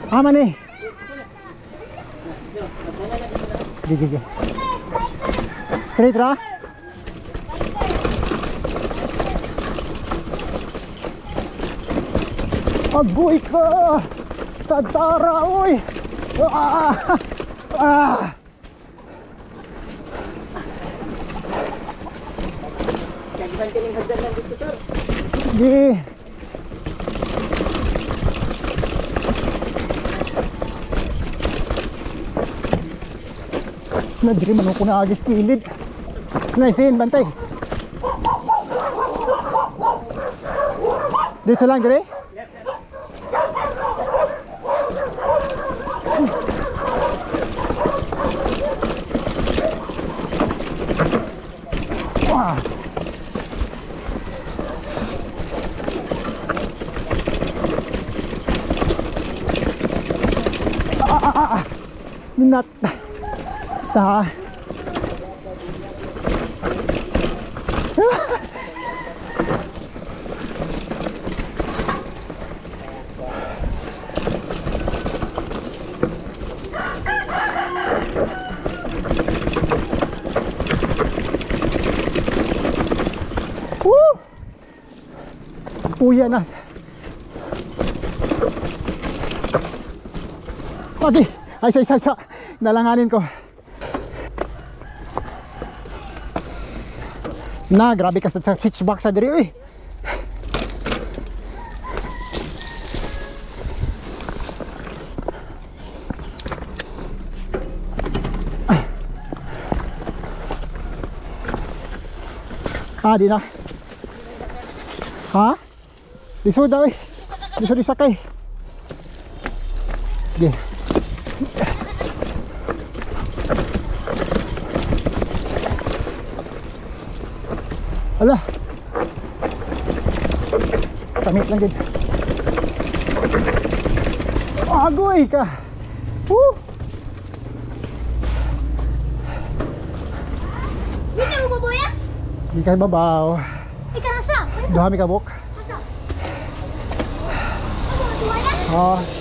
Aman eh. Gigi. Straight ra. Agoy ka. Tatara oy. Gigi. Nadiri man ko na agis kilid. Naisin bantay. Dito lang dire? Wah. Minat. Sa Uya na. Okay, ay sa nalanganin ko. Na, grabe ka sa switchback sa diri, uy. Di na. Ha? Lisod daw eh. Lisod isakay. Sige. Ala. Tamit lang din. Agoy ka. Woo! Di ka mo baboya? Di ka babaw. Ika rasa? Duha mi kabuk. Rasa? Ano, tuwala? Oh.